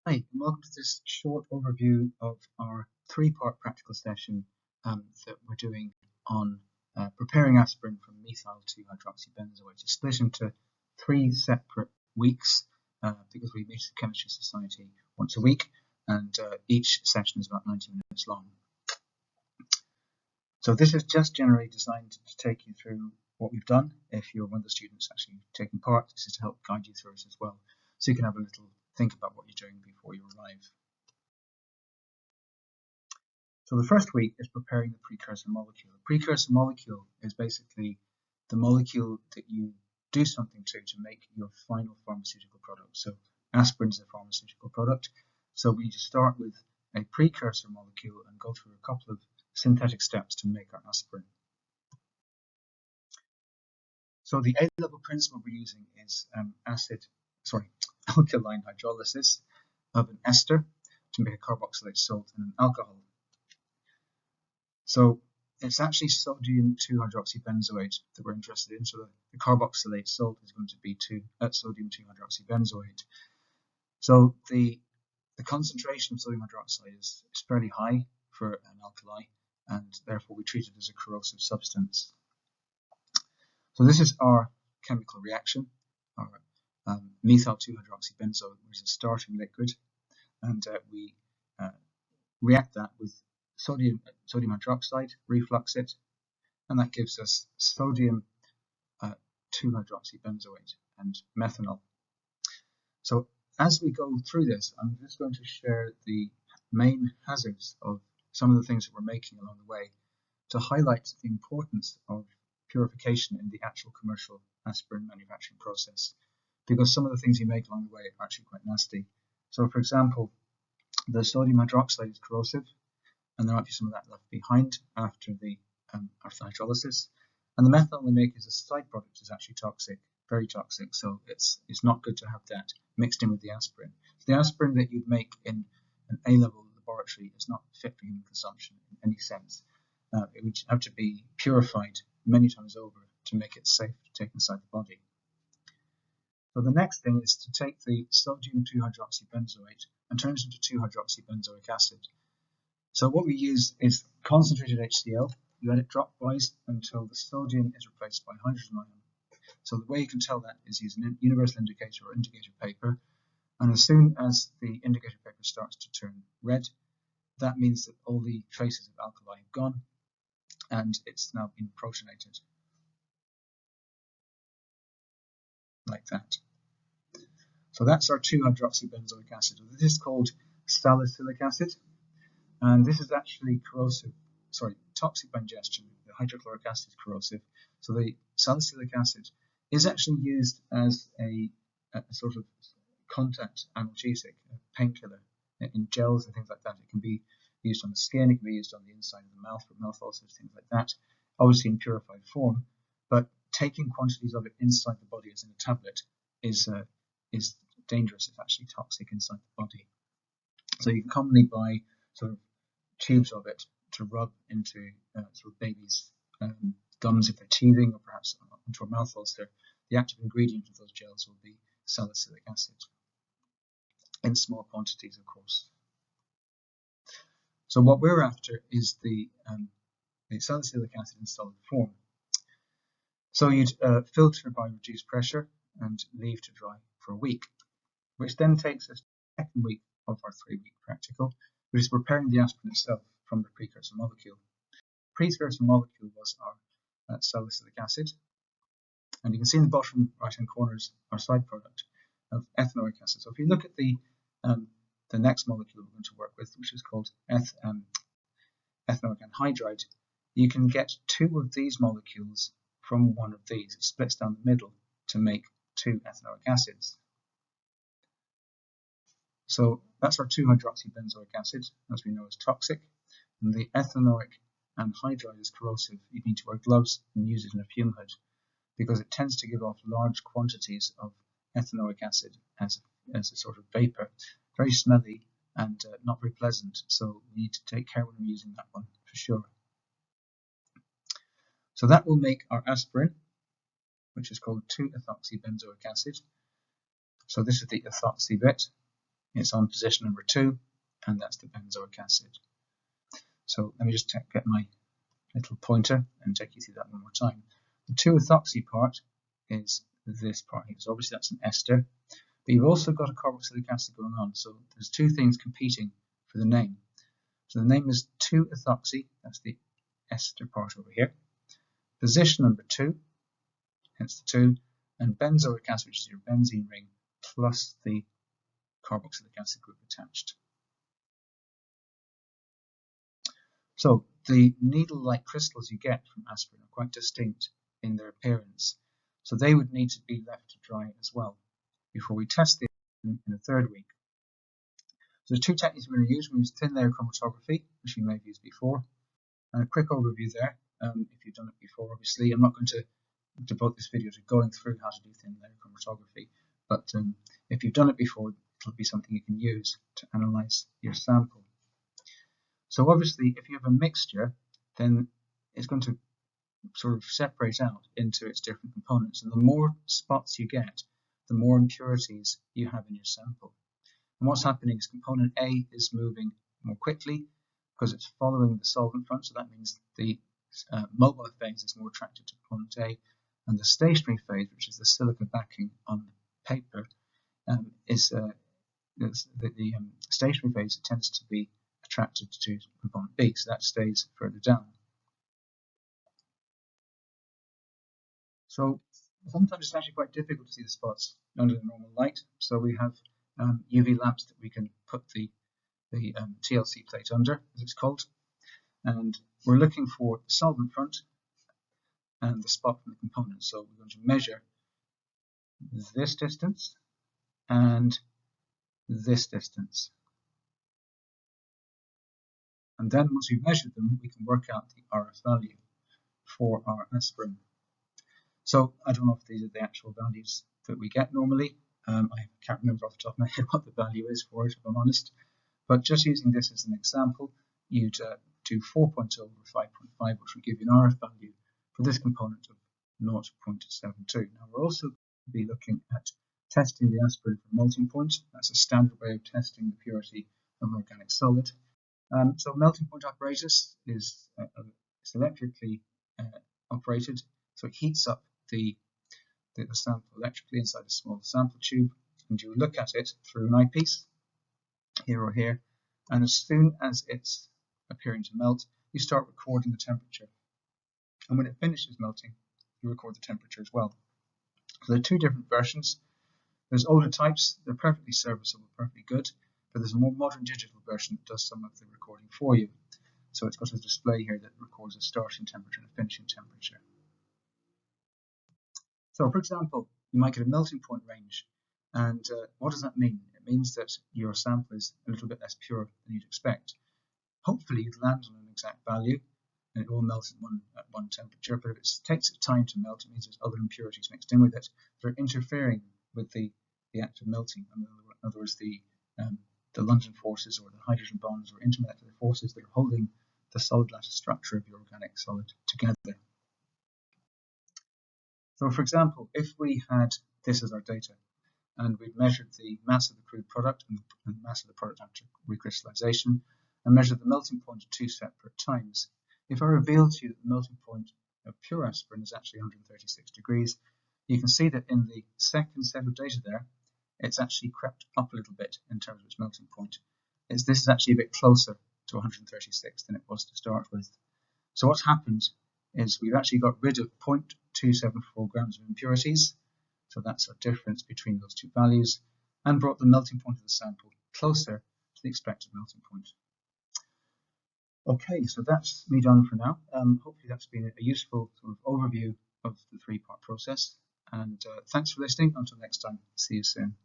Hi, and welcome to this short overview of our three-part practical session that we're doing on preparing aspirin from methyl 2-hydroxybenzoate. It's split into 3 separate weeks because we meet at the Chemistry Society once a week, and each session is about 90 minutes long. So this is just generally designed to take you through what we've done. If you're one of the students actually taking part, this is to help guide you through it as well, so you can have a little think about what you're doing before you arrive. So the first week is preparing the precursor molecule. The precursor molecule is basically the molecule that you do something to make your final pharmaceutical product. So aspirin is a pharmaceutical product. So we need to start with a precursor molecule and go through a couple of synthetic steps to make our aspirin. So the A-level principle we're using is alkaline hydrolysis of an ester to make a carboxylate salt and an alcohol. So it's actually sodium 2-hydroxybenzoate that we're interested in. So the carboxylate salt is going to be sodium 2-hydroxybenzoate. So the concentration of sodium hydroxide is fairly high for an alkali, and therefore we treat it as a corrosive substance. So this is our chemical reaction, our methyl 2-hydroxybenzoate, which is a starting liquid, and we react that with sodium hydroxide, reflux it, and that gives us sodium 2-hydroxybenzoate and methanol. So as we go through this, I'm just going to share the main hazards of some of the things that we're making along the way to highlight the importance of purification in the actual commercial aspirin manufacturing process, because some of the things you make along the way are actually quite nasty. So for example, the sodium hydroxide is corrosive, and there might be some of that left behind after the hydrolysis. And the methanol we make as a side product is actually toxic, very toxic. So it's not good to have that mixed in with the aspirin. So the aspirin that you'd make in an A-level laboratory is not fit for human consumption in any sense. It would have to be purified many times over to make it safe to take inside the body. So the next thing is to take the sodium 2-hydroxybenzoate and turn it into 2-hydroxybenzoic acid. So what we use is concentrated HCl. You let it drop twice until the sodium is replaced by hydrogen ion. So the way you can tell that is using an universal indicator or indicator paper. And as soon as the indicator paper starts to turn red, that means that all the traces of alkali have gone and it's now been protonated. Like that. So that's our 2-hydroxybenzoic acid. This is called salicylic acid. And this is actually toxic by ingestion. The hydrochloric acid is corrosive. So the salicylic acid is actually used as a sort of contact analgesic, a painkiller in gels and things like that. It can be used on the skin, it can be used on the inside of the mouth for mouth ulcers, things like that, obviously in purified form, but taking quantities of it inside the body as in a tablet is dangerous. It's actually toxic inside the body. So you can commonly buy sort of tubes of it to rub into sort of babies' gums if they're teething, or perhaps onto a mouth ulcer. The active ingredient of those gels will be salicylic acid, in small quantities, of course. So what we're after is the salicylic acid in solid form. So you'd filter by reduced pressure and leave to dry for a week, which then takes us to the second week of our 3-week practical, which is preparing the aspirin itself from the precursor molecule. The precursor molecule was our salicylic acid, and you can see in the bottom right-hand corners our side product of ethanoic acid. So if you look at the next molecule we're going to work with, which is called ethanoic anhydride, you can get 2 of these molecules from one of these. It splits down the middle to make 2 ethanoic acids. So that's our 2-hydroxybenzoic acid, as we know is toxic, and the ethanoic anhydride is corrosive. You need to wear gloves and use it in a fume hood because it tends to give off large quantities of ethanoic acid as a sort of vapor, very smelly and not very pleasant. So we need to take care when we're using that one for sure. So that will make our aspirin, which is called 2-ethoxybenzoic acid. So this is the ethoxy bit. It's on position number 2, and that's the benzoic acid. So let me just get my little pointer and take you through that one more time. The 2-ethoxy part is this part here. So obviously that's an ester, but you've also got a carboxylic acid going on. So there's two things competing for the name. So the name is 2-ethoxy, that's the ester part over here. Position number 2, hence the 2, and benzoic acid, which is your benzene ring, plus the carboxylic acid group attached. So the needle-like crystals you get from aspirin are quite distinct in their appearance. So they would need to be left to dry as well before we test it in the 3rd week. So the two techniques we're going to use, we use thin layer chromatography, which you may have used before, and a quick overview there. If you've done it before, obviously, I'm not going to devote this video to going through how to do thin layer chromatography, but if you've done it before, it'll be something you can use to analyze your sample. So obviously, if you have a mixture, then it's going to sort of separate out into its different components, and the more spots you get, the more impurities you have in your sample. And what's happening is component A is moving more quickly because it's following the solvent front, so that means the mobile phase is more attracted to component A, and the stationary phase, which is the silica backing on the paper, the stationary phase tends to be attracted to component B, so that stays further down. So sometimes it's actually quite difficult to see the spots under the normal light, so we have UV lamps that we can put the TLC plate under, as it's called, and we're looking for the solvent front and the spot from the component. So we're going to measure this distance and this distance. And then once we've measured them, we can work out the RF value for our aspirin. So I don't know if these are the actual values that we get normally. I can't remember off the top of my head what the value is for it, if I'm honest. But just using this as an example, you'd do 4.0 over 5.5, which would give you an RF value for this component of 0.72. Now we're also going to be looking at testing the aspirin for melting point. That's a standard way of testing the purity of an organic solid. So melting point apparatus is it's electrically operated, so it heats up the sample electrically inside a small sample tube, and you look at it through an eyepiece, here or here, and as soon as it's appearing to melt, you start recording the temperature. And when it finishes melting, you record the temperature as well. So there are two different versions. There's older types, they're perfectly serviceable, perfectly good, but there's a more modern digital version that does some of the recording for you. So it's got a display here that records a starting temperature and a finishing temperature. So for example, you might get a melting point range, and what does that mean? It means that your sample is a little bit less pure than you'd expect. Hopefully you'd land on an exact value and it all melts at one temperature, but if it takes its time to melt, it means there's other impurities mixed in with it that are interfering with the act of melting. In other words, the London forces or the hydrogen bonds or intermolecular forces that are holding the solid lattice structure of your organic solid together. So for example, if we had this as our data and we'd measured the mass of the crude product and the mass of the product after recrystallization and measured the melting point at 2 separate times, if I reveal to you that the melting point of pure aspirin is actually 136 degrees, you can see that in the second set of data there, it's actually crept up a little bit in terms of its melting point. This is actually a bit closer to 136 than it was to start with. So what's happened is we've actually got rid of 0.274 grams of impurities, so that's our difference between those two values, and brought the melting point of the sample closer to the expected melting point. Okay, so that's me done for now. Hopefully that's been a useful sort of overview of the 3-part process, and thanks for listening. Until next time, see you soon.